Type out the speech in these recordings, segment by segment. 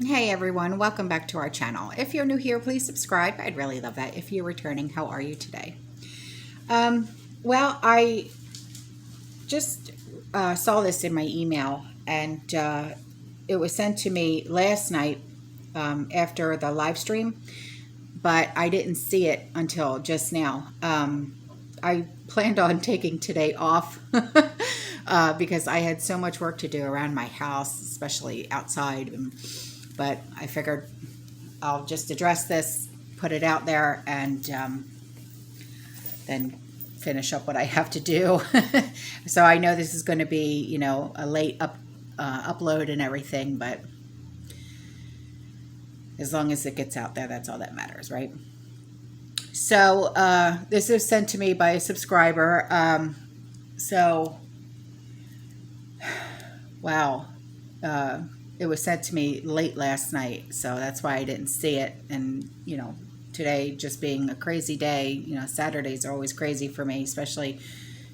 Hey everyone, welcome back to our channel. If you're new here, please subscribe. I'd really love that. If you're returning, how are you today? I just saw this in my email, and it was sent to me last night after the live stream, but I didn't see it until just now. I planned on taking today off because I had so much work to do around my house, especially outside. But I figured I'll just address this, put it out there, and then finish up what I have to do. So I know this is going to be, a late upload and everything, but as long as it gets out there, that's all that matters, right? So this is sent to me by a subscriber. Wow. It was sent to me late last night, so that's why I didn't see it. And, today just being a crazy day, Saturdays are always crazy for me, especially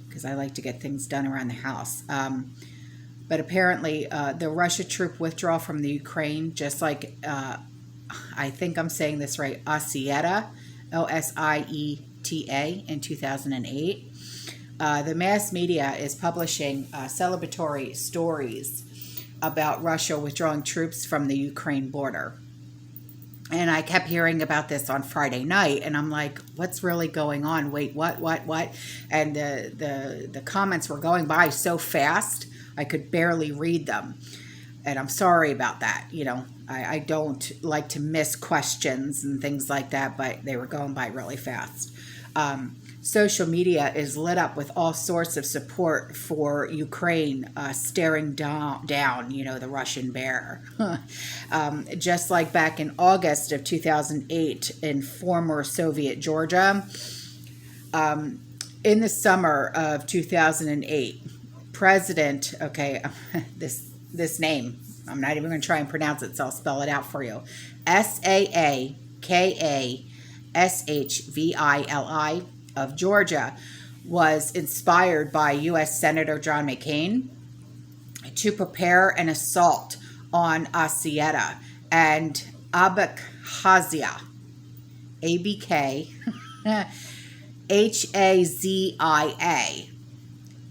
because I like to get things done around the house. But apparently, the Russia troop withdrawal from the Ukraine, just like, I think I'm saying this right, Osieta, Osieta, in 2008. The mass media is publishing celebratory stories about Russia withdrawing troops from the Ukraine border. And I kept hearing about this on Friday night, and I'm like, what's really going on? Wait, what? And the comments were going by so fast, I could barely read them. And I'm sorry about that. I don't like to miss questions and things like that, but they were going by really fast. Social media is lit up with all sorts of support for Ukraine staring down, the Russian bear. Just like back in August of 2008 in former Soviet Georgia, in the summer of 2008, President, this name, I'm not even going to try and pronounce it, so I'll spell it out for you. Saakashvili of Georgia was inspired by U.S. Senator John McCain to prepare an assault on Ossetia and Abkhazia, Hazia,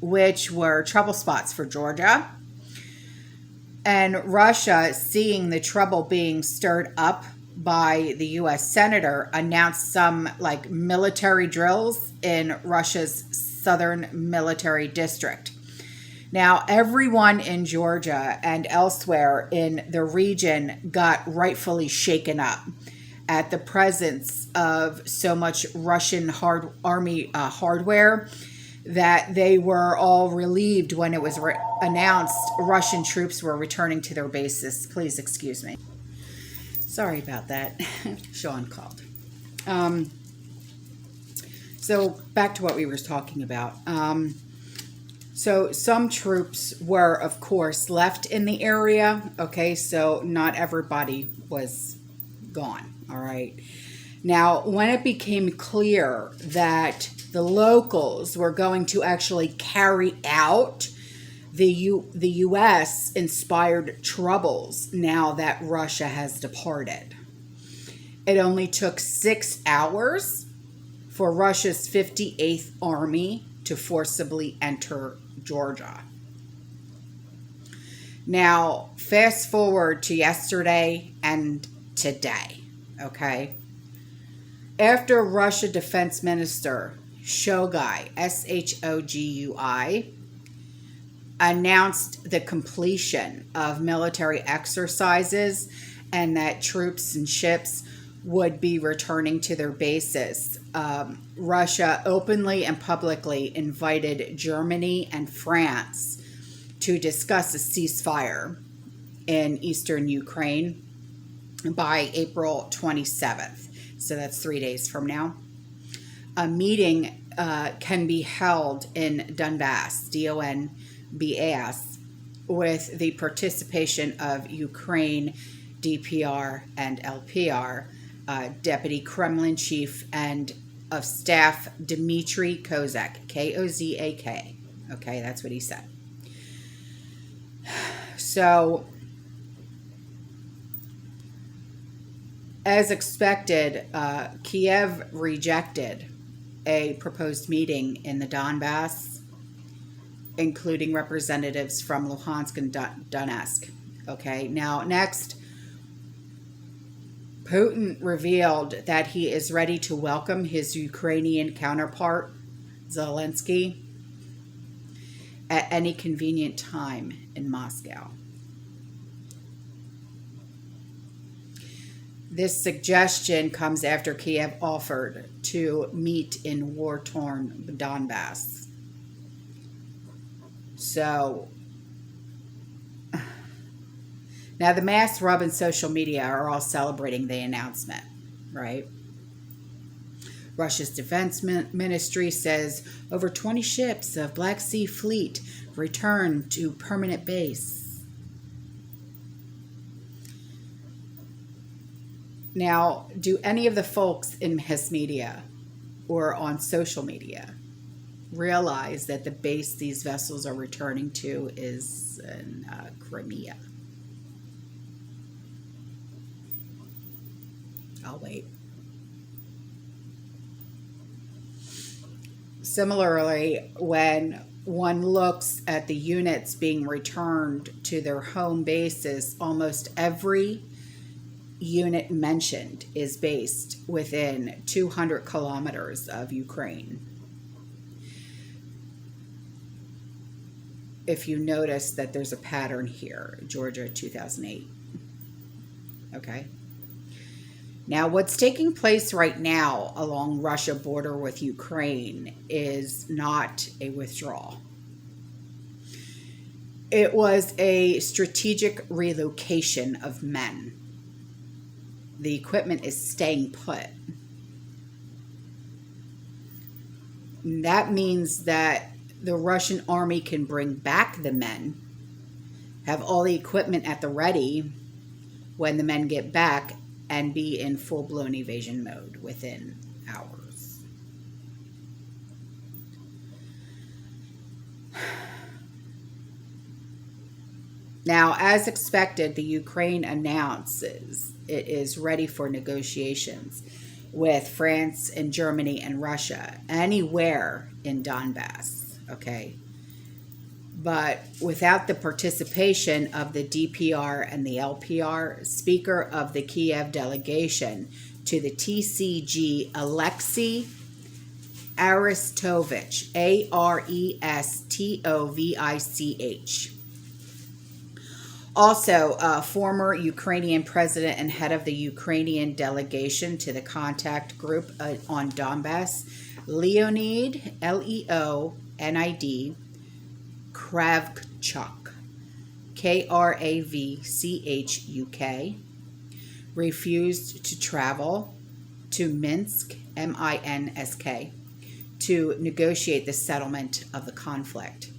which were trouble spots for Georgia. And Russia, seeing the trouble being stirred up by the U.S. Senator, announced some military drills in Russia's southern military district. Now, everyone in Georgia and elsewhere in the region got rightfully shaken up at the presence of so much Russian army hardware that they were all relieved when it was announced Russian troops were returning to their bases. Please excuse me. Sorry about that. Sean called. So back to what we were talking about. So some troops were, of course, left in the area. Okay, so not everybody was gone. All right. Now, when it became clear that the locals were going to actually carry out the U.S. inspired troubles now that Russia has departed, it only took 6 hours for Russia's 58th Army to forcibly enter Georgia. Now, fast forward to yesterday and today, okay? After Russia Defense Minister Shogui, Shogui, announced the completion of military exercises and that troops and ships would be returning to their bases, Russia openly and publicly invited Germany and France to discuss a ceasefire in eastern Ukraine by April 27th. So that's 3 days from now. A meeting can be held in Donbass, Donbass, with the participation of Ukraine, DPR, and LPR, Deputy Kremlin Chief and of Staff Dmitry Kozak, Kozak. Okay, that's what he said. So As expected, Kiev rejected a proposed meeting in the Donbass, including representatives from Luhansk and Donetsk. Okay, now next, Putin revealed that he is ready to welcome his Ukrainian counterpart, Zelensky, at any convenient time in Moscow. This suggestion comes after Kiev offered to meet in war-torn Donbass. So, now the mass rub and social media are all celebrating the announcement, right? Russia's defense ministry says over 20 ships of Black Sea Fleet returned to permanent base. Now, do any of the folks in mass media or on social media realize that the base these vessels are returning to is in Crimea? I'll wait. Similarly, when one looks at the units being returned to their home bases, almost every unit mentioned is based within 200 kilometers of Ukraine. If you notice that there's a pattern here, Georgia 2008. Okay. Now, what's taking place right now along Russia border with Ukraine is not a withdrawal. It was a strategic relocation of men. The equipment is staying put. That means that the Russian army can bring back the men, have all the equipment at the ready when the men get back, and be in full-blown evasion mode within hours. Now, as expected, the Ukraine announces it is ready for negotiations with France and Germany and Russia, anywhere in Donbass, okay? But without the participation of the DPR and the LPR, Speaker of the Kiev delegation to the TCG, Alexei Arestovich, Arestovich. Also, former Ukrainian president and head of the Ukrainian delegation to the contact group on Donbass, Leonid, Leonid, Kravchuk, Kravchuk, refused to travel to Minsk, Minsk, to negotiate the settlement of the conflict.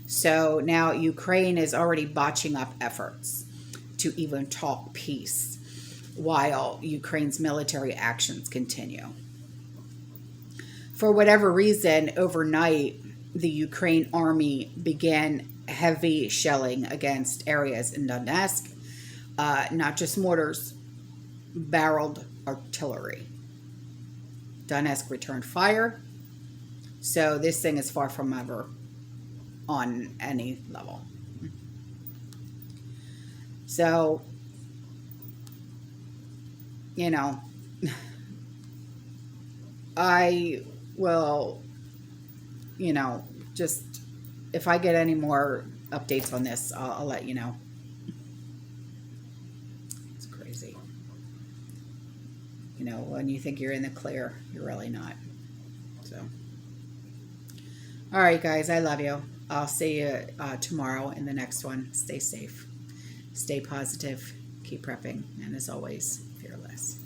So now Ukraine is already botching up efforts to even talk peace while Ukraine's military actions continue. For whatever reason, overnight, the Ukraine army began heavy shelling against areas in Donetsk, not just mortars, barreled artillery. Donetsk returned fire, so this thing is far from ever on any level. So, you know, I will, you know, just if I get any more updates on this, I'll let you know. It's crazy. You know, when you think you're in the clear, you're really not. So, all right, guys, I love you. I'll see you tomorrow in the next one. Stay safe. Stay positive. Keep prepping. And as always, fearless.